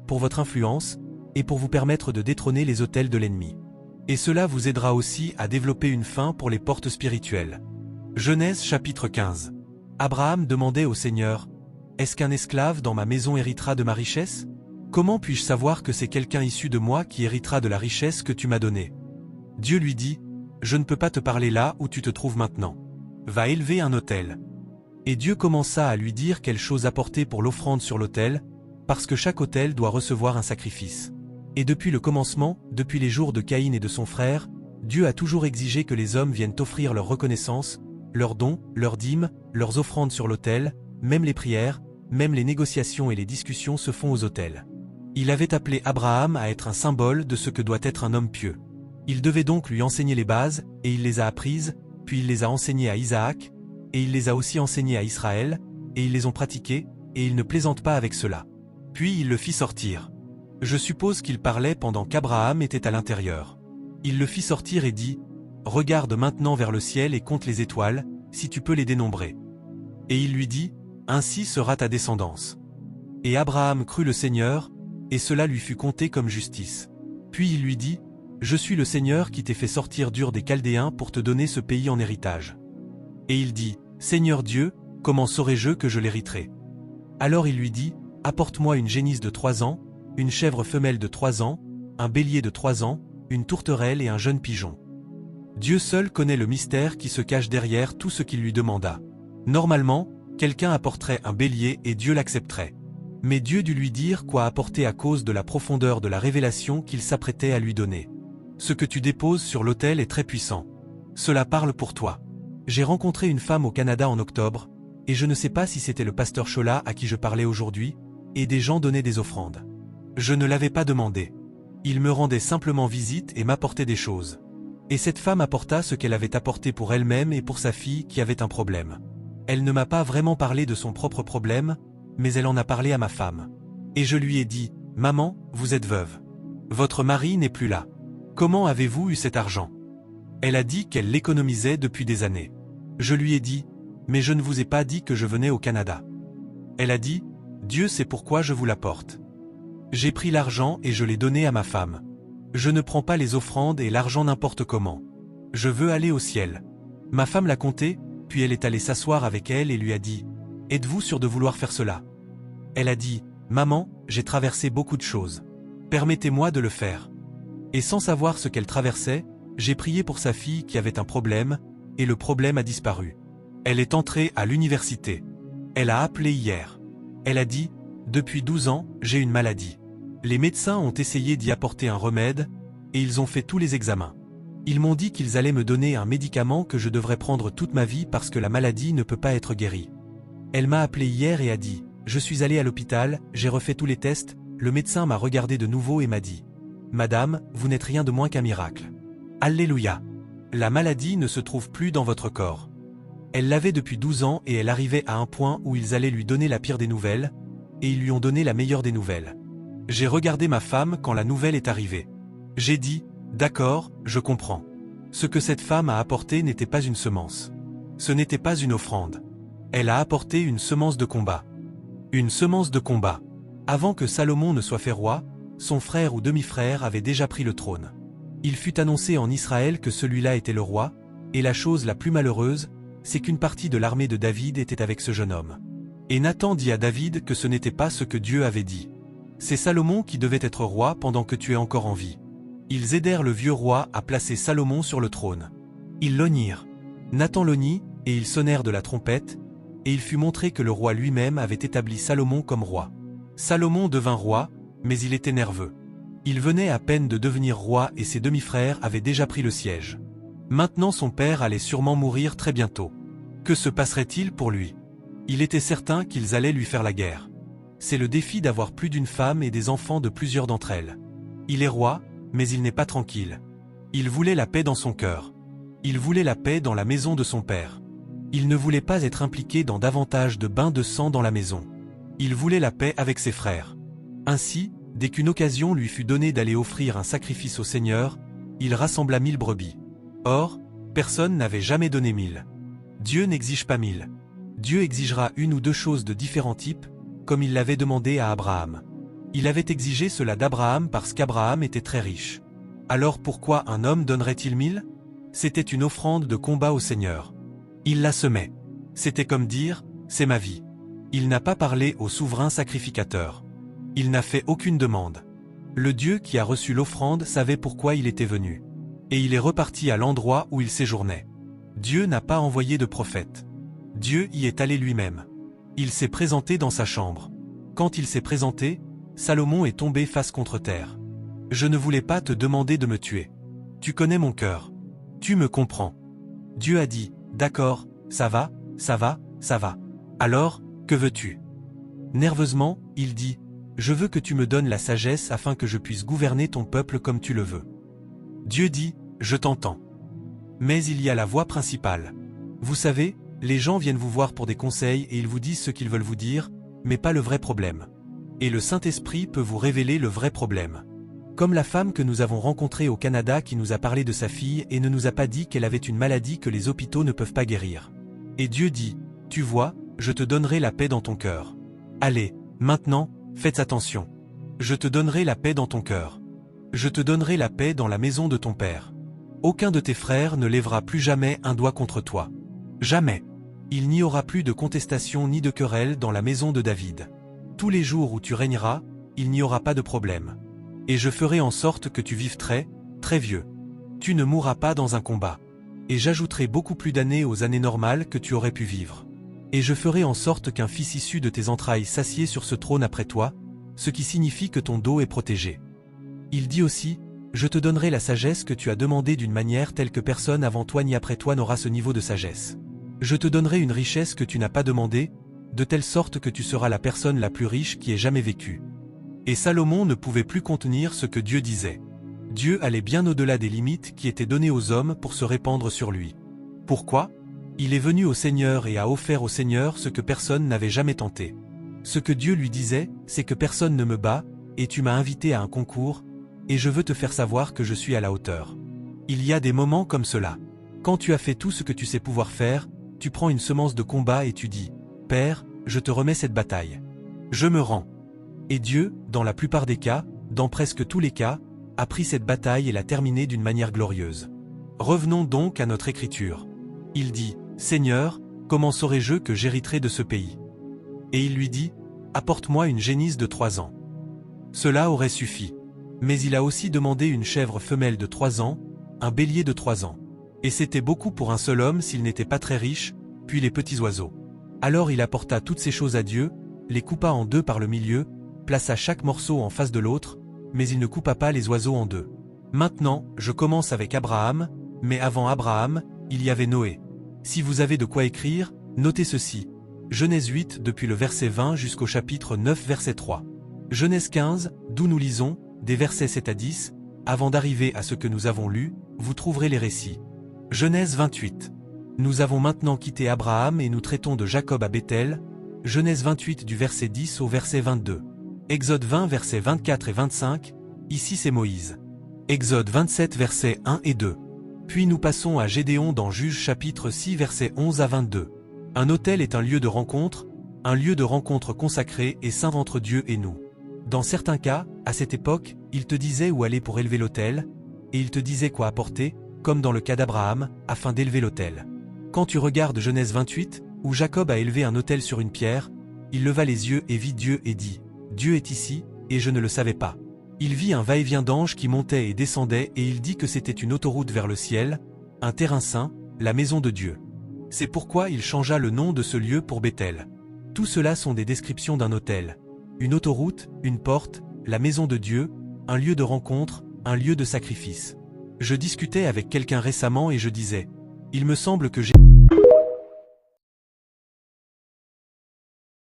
pour votre influence, et pour vous permettre de détrôner les autels de l'ennemi. Et cela vous aidera aussi à développer une faim pour les portes spirituelles. Genèse chapitre 15. Abraham demandait au Seigneur, « Est-ce qu'un esclave dans ma maison héritera de ma richesse? Comment puis-je savoir que c'est quelqu'un issu de moi qui héritera de la richesse que tu m'as donnée ?» Dieu lui dit, « Je ne peux pas te parler là où tu te trouves maintenant. Va élever un autel. » Et Dieu commença à lui dire quelle chose apporter pour l'offrande sur l'autel, parce que chaque autel doit recevoir un sacrifice. Et depuis le commencement, depuis les jours de Caïn et de son frère, Dieu a toujours exigé que les hommes viennent offrir leur reconnaissance, leurs dons, leurs dîmes, leurs offrandes sur l'autel, même les prières, même les négociations et les discussions se font aux autels. Il avait appelé Abraham à être un symbole de ce que doit être un homme pieux. Il devait donc lui enseigner les bases, et il les a apprises, puis il les a enseignées à Isaac, et il les a aussi enseignées à Israël, et ils les ont pratiquées, et il ne plaisante pas avec cela. Puis il le fit sortir. Je suppose qu'il parlait pendant qu'Abraham était à l'intérieur. Il le fit sortir et dit, « Regarde maintenant vers le ciel et compte les étoiles, si tu peux les dénombrer. » Et il lui dit, « Ainsi sera ta descendance. » Et Abraham crut le Seigneur, et cela lui fut compté comme justice. Puis il lui dit, « Je suis le Seigneur qui t'ai fait sortir d'Ur des Chaldéens pour te donner ce pays en héritage. » Et il dit, « Seigneur Dieu, comment saurai-je que je l'hériterai ?» Alors il lui dit, « Apporte-moi une génisse de 3 ans, une chèvre femelle de 3 ans, un bélier de 3 ans, une tourterelle et un jeune pigeon. » Dieu seul connaît le mystère qui se cache derrière tout ce qu'il lui demanda. Normalement, quelqu'un apporterait un bélier et Dieu l'accepterait. Mais Dieu dut lui dire quoi apporter à cause de la profondeur de la révélation qu'il s'apprêtait à lui donner. Ce que tu déposes sur l'autel est très puissant. Cela parle pour toi. J'ai rencontré une femme au Canada en octobre, et je ne sais pas si c'était le pasteur Chola à qui je parlais aujourd'hui, et des gens donnaient des offrandes. Je ne l'avais pas demandé. Il me rendait simplement visite et m'apportait des choses. Et cette femme apporta ce qu'elle avait apporté pour elle-même et pour sa fille qui avait un problème. Elle ne m'a pas vraiment parlé de son propre problème, mais elle en a parlé à ma femme. Et je lui ai dit, « Maman, vous êtes veuve. Votre mari n'est plus là. Comment avez-vous eu cet argent ?» Elle a dit qu'elle l'économisait depuis des années. Je lui ai dit, « Mais je ne vous ai pas dit que je venais au Canada. » Elle a dit, « Dieu sait pourquoi je vous l'apporte. » J'ai pris l'argent et je l'ai donné à ma femme. Je ne prends pas les offrandes et l'argent n'importe comment. Je veux aller au ciel. Ma femme l'a compté, puis elle est allée s'asseoir avec elle et lui a dit, « Êtes-vous sûre de vouloir faire cela ?» Elle a dit, « Maman, j'ai traversé beaucoup de choses. Permettez-moi de le faire. » Et sans savoir ce qu'elle traversait, j'ai prié pour sa fille qui avait un problème, et le problème a disparu. Elle est entrée à l'université. Elle a appelé hier. Elle a dit, « Depuis 12 ans, j'ai une maladie. Les médecins ont essayé d'y apporter un remède, et ils ont fait tous les examens. Ils m'ont dit qu'ils allaient me donner un médicament que je devrais prendre toute ma vie parce que la maladie ne peut pas être guérie. » Elle m'a appelé hier et a dit, « Je suis allée à l'hôpital, j'ai refait tous les tests, le médecin m'a regardé de nouveau et m'a dit, « Madame, vous n'êtes rien de moins qu'un miracle. Alléluia. La maladie ne se trouve plus dans votre corps. » Elle l'avait depuis 12 ans et elle arrivait à un point où ils allaient lui donner la pire des nouvelles, et ils lui ont donné la meilleure des nouvelles. J'ai regardé ma femme quand la nouvelle est arrivée. J'ai dit, « D'accord, je comprends. Ce que cette femme a apporté n'était pas une semence. Ce n'était pas une offrande. Elle a apporté une semence de combat. Une semence de combat. Avant que Salomon ne soit fait roi, son frère ou demi-frère avait déjà pris le trône. Il fut annoncé en Israël que celui-là était le roi, et la chose la plus malheureuse, c'est qu'une partie de l'armée de David était avec ce jeune homme. Et Nathan dit à David que ce n'était pas ce que Dieu avait dit. C'est Salomon qui devait être roi pendant que tu es encore en vie. Ils aidèrent le vieux roi à placer Salomon sur le trône. Ils l'honnirent. Nathan l'honnit, et ils sonnèrent de la trompette, et il fut montré que le roi lui-même avait établi Salomon comme roi. Salomon devint roi, mais il était nerveux. Il venait à peine de devenir roi et ses demi-frères avaient déjà pris le siège. Maintenant son père allait sûrement mourir très bientôt. Que se passerait-il pour lui? Il était certain qu'ils allaient lui faire la guerre. C'est le défi d'avoir plus d'une femme et des enfants de plusieurs d'entre elles. Il est roi, mais il n'est pas tranquille. Il voulait la paix dans son cœur. Il voulait la paix dans la maison de son père. Il ne voulait pas être impliqué dans davantage de bains de sang dans la maison. Il voulait la paix avec ses frères. Ainsi, dès qu'une occasion lui fut donnée d'aller offrir un sacrifice au Seigneur, il rassembla 1000 brebis. Or, personne n'avait jamais donné 1000. Dieu n'exige pas 1000. Dieu exigera une ou deux choses de différents types, comme il l'avait demandé à Abraham. Il avait exigé cela d'Abraham parce qu'Abraham était très riche. Alors pourquoi un homme donnerait-il 1000? C'était une offrande de combat au Seigneur. Il la semait. C'était comme dire, c'est ma vie. Il n'a pas parlé au souverain sacrificateur. Il n'a fait aucune demande. Le Dieu qui a reçu l'offrande savait pourquoi il était venu. Et il est reparti à l'endroit où il séjournait. Dieu n'a pas envoyé de prophète. Dieu y est allé lui-même. Il s'est présenté dans sa chambre. Quand il s'est présenté, Salomon est tombé face contre terre. Je ne voulais pas te demander de me tuer. Tu connais mon cœur. Tu me comprends. Dieu a dit, d'accord, ça va, ça va, ça va. Alors, que veux-tu? Nerveusement, il dit, je veux que tu me donnes la sagesse afin que je puisse gouverner ton peuple comme tu le veux. Dieu dit, je t'entends. Mais il y a la voie principale. Vous savez, les gens viennent vous voir pour des conseils et ils vous disent ce qu'ils veulent vous dire, mais pas le vrai problème. Et le Saint-Esprit peut vous révéler le vrai problème. Comme la femme que nous avons rencontrée au Canada qui nous a parlé de sa fille et ne nous a pas dit qu'elle avait une maladie que les hôpitaux ne peuvent pas guérir. Et Dieu dit, tu vois, je te donnerai la paix dans ton cœur. Allez, maintenant, faites attention. Je te donnerai la paix dans ton cœur. Je te donnerai la paix dans la maison de ton père. Aucun de tes frères ne lèvera plus jamais un doigt contre toi. Jamais. Il n'y aura plus de contestation ni de querelle dans la maison de David. Tous les jours où tu régneras, il n'y aura pas de problème. Et je ferai en sorte que tu vives très, très vieux. Tu ne mourras pas dans un combat. Et j'ajouterai beaucoup plus d'années aux années normales que tu aurais pu vivre. Et je ferai en sorte qu'un fils issu de tes entrailles s'assied sur ce trône après toi, ce qui signifie que ton dos est protégé. Il dit aussi, je te donnerai la sagesse que tu as demandée d'une manière telle que personne avant toi ni après toi n'aura ce niveau de sagesse. Je te donnerai une richesse que tu n'as pas demandée, de telle sorte que tu seras la personne la plus riche qui ait jamais vécu. Et Salomon ne pouvait plus contenir ce que Dieu disait. Dieu allait bien au-delà des limites qui étaient données aux hommes pour se répandre sur lui. Pourquoi? Il est venu au Seigneur et a offert au Seigneur ce que personne n'avait jamais tenté. Ce que Dieu lui disait, c'est que personne ne me bat, et tu m'as invité à un concours, et je veux te faire savoir que je suis à la hauteur. Il y a des moments comme cela. Quand tu as fait tout ce que tu sais pouvoir faire, tu prends une semence de combat et tu dis, Père, je te remets cette bataille. Je me rends. Et Dieu, dans la plupart des cas, dans presque tous les cas, a pris cette bataille et l'a terminée d'une manière glorieuse. Revenons donc à notre écriture. Il dit, Seigneur, comment saurais-je que j'hériterai de ce pays? Et il lui dit, apporte-moi une génisse de 3 ans. Cela aurait suffi. Mais il a aussi demandé une chèvre femelle de 3 ans, un bélier de 3 ans. Et c'était beaucoup pour un seul homme s'il n'était pas très riche, puis les petits oiseaux. Alors il apporta toutes ces choses à Dieu, les coupa en deux par le milieu, plaça chaque morceau en face de l'autre, mais il ne coupa pas les oiseaux en deux. Maintenant, je commence avec Abraham, mais avant Abraham, il y avait Noé. Si vous avez de quoi écrire, notez ceci. Genèse 8 depuis le verset 20 jusqu'au chapitre 9 verset 3. Genèse 15, d'où nous lisons, des versets 7 à 10, avant d'arriver à ce que nous avons lu, vous trouverez les récits. Genèse 28. Nous avons maintenant quitté Abraham et nous traitons de Jacob à Béthel, Genèse 28 du verset 10 au verset 22. Exode 20 versets 24 et 25, ici c'est Moïse. Exode 27 versets 1 et 2. Puis nous passons à Gédéon dans Juges chapitre 6 versets 11 à 22. Un autel est un lieu de rencontre consacré et saint entre Dieu et nous. Dans certains cas, à cette époque, il te disait où aller pour élever l'autel, et il te disait quoi apporter, comme dans le cas d'Abraham, afin d'élever l'autel. Quand tu regardes Genèse 28, où Jacob a élevé un autel sur une pierre, il leva les yeux et vit Dieu et dit, « Dieu est ici, et je ne le savais pas. » Il vit un va-et-vient d'anges qui montait et descendait et il dit que c'était une autoroute vers le ciel, un terrain saint, la maison de Dieu. C'est pourquoi il changea le nom de ce lieu pour Béthel. Tout cela sont des descriptions d'un autel. Une autoroute, une porte, la maison de Dieu, un lieu de rencontre, un lieu de sacrifice. Je discutais avec quelqu'un récemment et je disais, il me semble que j'ai